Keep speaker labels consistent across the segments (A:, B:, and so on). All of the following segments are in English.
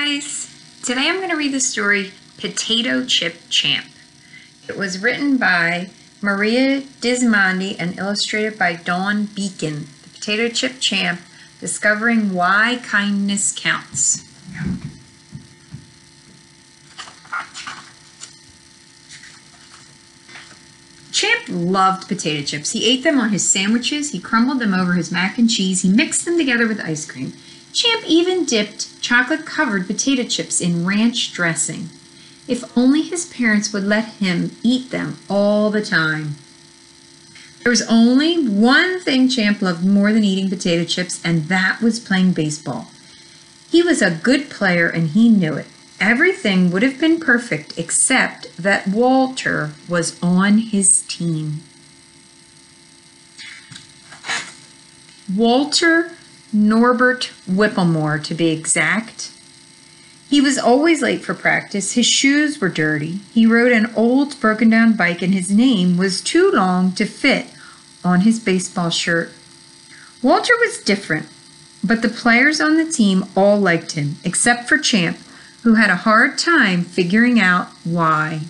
A: guys! Today I'm going to read the story Potato Chip Champ. It was written by Maria Dismondy and illustrated by Dawn Beacon. The Potato Chip Champ, discovering why kindness counts. Champ loved potato chips. He ate them on his sandwiches, he crumbled them over his mac and cheese, he mixed them together with ice cream. Champ even dipped chocolate-covered potato chips in ranch dressing. If only his parents would let him eat them all the time. There was only one thing Champ loved more than eating potato chips, and that was playing baseball. He was a good player, and he knew it. Everything would have been perfect except that Walter was on his team. Walter Norbert Whipplemore, to be exact. He was always late for practice. His shoes were dirty. He rode an old broken-down bike, and his name was too long to fit on his baseball shirt. Walter was different, but the players on the team all liked him, except for Champ, who had a hard time figuring out why.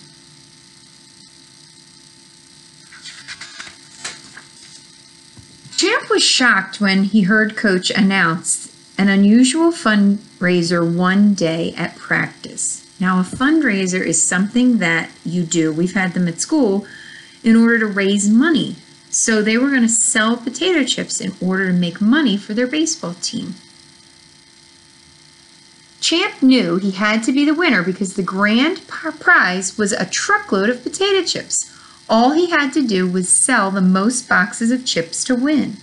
A: Champ was shocked when he heard Coach announce an unusual fundraiser one day at practice. Now, a fundraiser is something that you do, we've had them at school, in order to raise money. So they were going to sell potato chips in order to make money for their baseball team. Champ knew he had to be the winner because the grand prize was a truckload of potato chips. All he had to do was sell the most boxes of chips to win.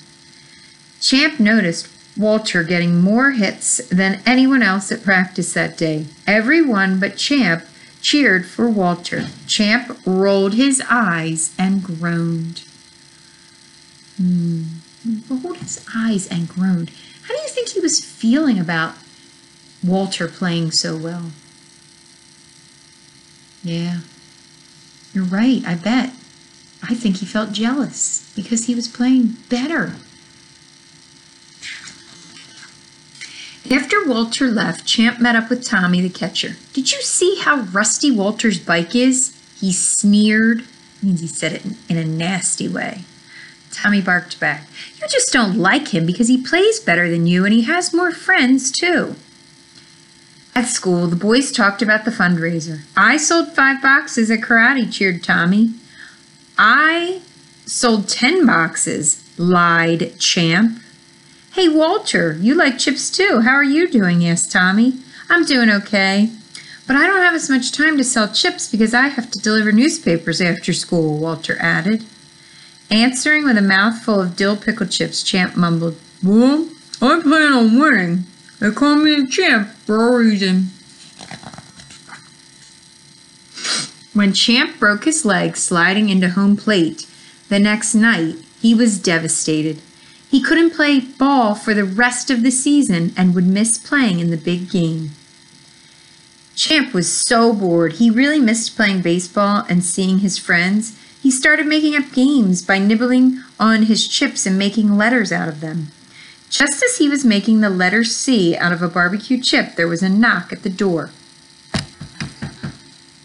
A: Champ noticed Walter getting more hits than anyone else at practice that day. Everyone but Champ cheered for Walter. Champ rolled his eyes and groaned. Rolled his eyes and groaned. How do you think he was feeling about Walter playing so well? Yeah, you're right, I bet. I think he felt jealous because he was playing better. After Walter left, Champ met up with Tommy, the catcher. Did you see how rusty Walter's bike is? He sneered. Means he said it in a nasty way. Tommy barked back. You just don't like him because he plays better than you and he has more friends too. At school, the boys talked about the fundraiser. I sold 5 boxes at karate, cheered Tommy. I sold 10 boxes, lied Champ. Hey, Walter, you like chips too. How are you doing? Asked Tommy. I'm doing okay, but I don't have as much time to sell chips because I have to deliver newspapers after school, Walter added. Answering with a mouthful of dill pickle chips, Champ mumbled, Well, I plan on winning. They call me a champ for a reason. When Champ broke his leg sliding into home plate the next night, he was devastated. He couldn't play ball for the rest of the season and would miss playing in the big game. Champ was so bored. He really missed playing baseball and seeing his friends. He started making up games by nibbling on his chips and making letters out of them. Just as he was making the letter C out of a barbecue chip, there was a knock at the door.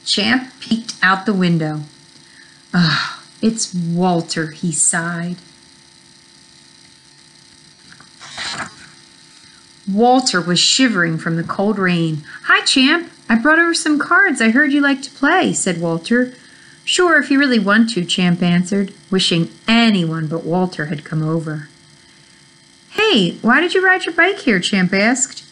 A: Champ peeked out the window. Ugh, it's Walter, he sighed. Walter was shivering from the cold rain. Hi, Champ. I brought over some cards. I heard you like to play, said Walter. Sure, if you really want to, Champ answered, wishing anyone but Walter had come over. Hey, why did you ride your bike here? Champ asked.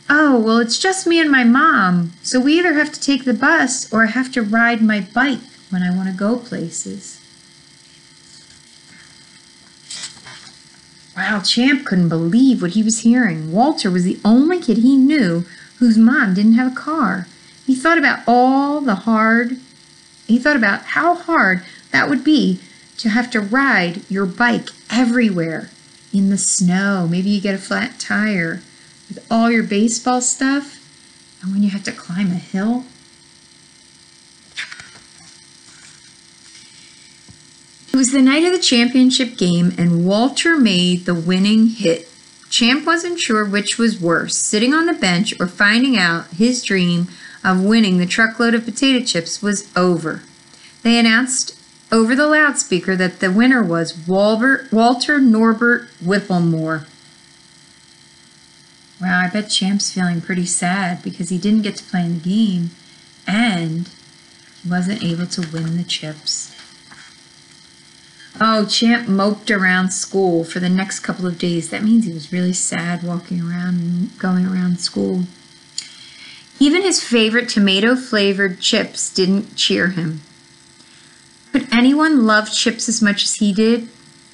A: Oh, well, it's just me and my mom, so we either have to take the bus or I have to ride my bike when I want to go places. Wow, Champ couldn't believe what he was hearing. Walter was the only kid he knew whose mom didn't have a car. He thought about how hard that would be to have to ride your bike everywhere. In the snow, maybe you get a flat tire with all your baseball stuff, and when you have to climb a hill. It was the night of the championship game, and Walter made the winning hit. Champ wasn't sure which was worse, sitting on the bench or finding out his dream of winning the truckload of potato chips was over. They announced over the loudspeaker that the winner was Walter Norbert Whipplemore. Wow, I bet Champ's feeling pretty sad because he didn't get to play in the game and he wasn't able to win the chips. Oh, Champ moped around school for the next couple of days. That means he was really sad walking around and going around school. Even his favorite tomato-flavored chips didn't cheer him. Could anyone love chips as much as he did?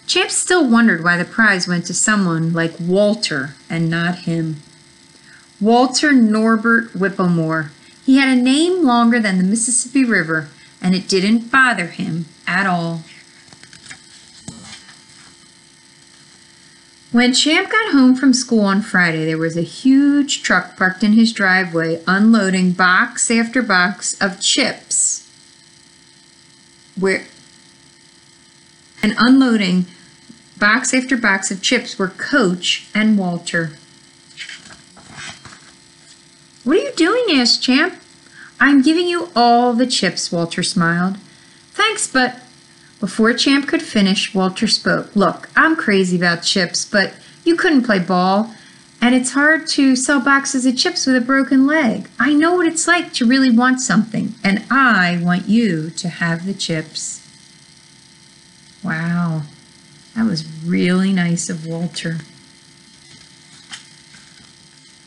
A: Champ still wondered why the prize went to someone like Walter and not him. Walter Norbert Whipplemore. He had a name longer than the Mississippi River, and it didn't bother him at all. When Champ got home from school on Friday, there was a huge truck parked in his driveway unloading box after box of chips. Unloading box after box of chips were Coach and Walter. "What are you doing?" asked Champ. "I'm giving you all the chips," Walter smiled. "Thanks, but..." Before Champ could finish, Walter spoke. "Look, I'm crazy about chips, but you couldn't play ball, and it's hard to sell boxes of chips with a broken leg. I know what it's like to really want something, and I want you to have the chips." Wow, that was really nice of Walter.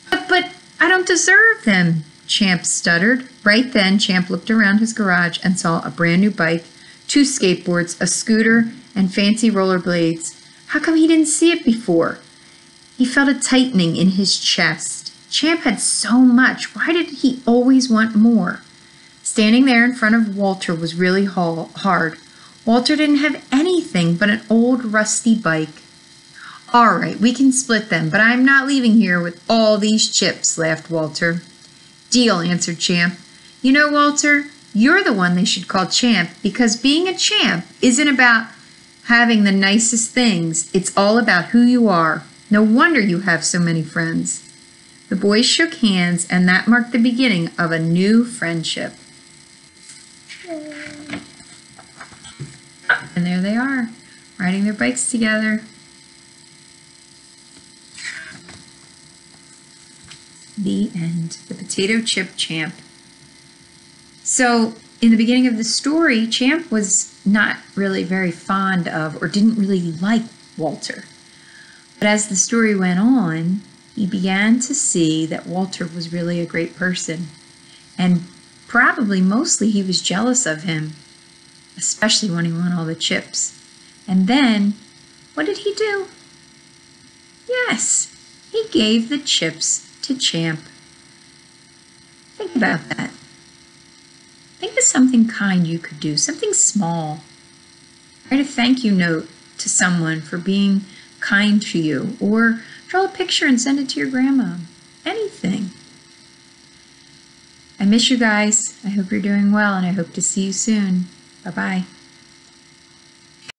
A: But I don't deserve them," Champ stuttered. Right then, Champ looked around his garage and saw a brand new bike, 2 skateboards, a scooter, and fancy rollerblades. How come he didn't see it before? He felt a tightening in his chest. Champ had so much. Why did he always want more? Standing there in front of Walter was really hard. Walter didn't have anything but an old rusty bike. "All right, we can split them, but I'm not leaving here with all these chips," laughed Walter. "Deal," answered Champ. "You know, Walter, you're the one they should call Champ because being a champ isn't about having the nicest things. It's all about who you are. No wonder you have so many friends." The boys shook hands, and that marked the beginning of a new friendship. And there they are, riding their bikes together. The end. The potato chip champ. So, in the beginning of the story, Champ was not really very fond of or didn't really like Walter. But as the story went on, he began to see that Walter was really a great person. And probably mostly he was jealous of him, especially when he won all the chips. And then, what did he do? Yes, he gave the chips to Champ. Think about that. Think of something kind you could do, something small. Write a thank you note to someone for being kind to you, or draw a picture and send it to your grandma. Anything. I miss you guys. I hope you're doing well, and I hope to see you soon. Bye-bye.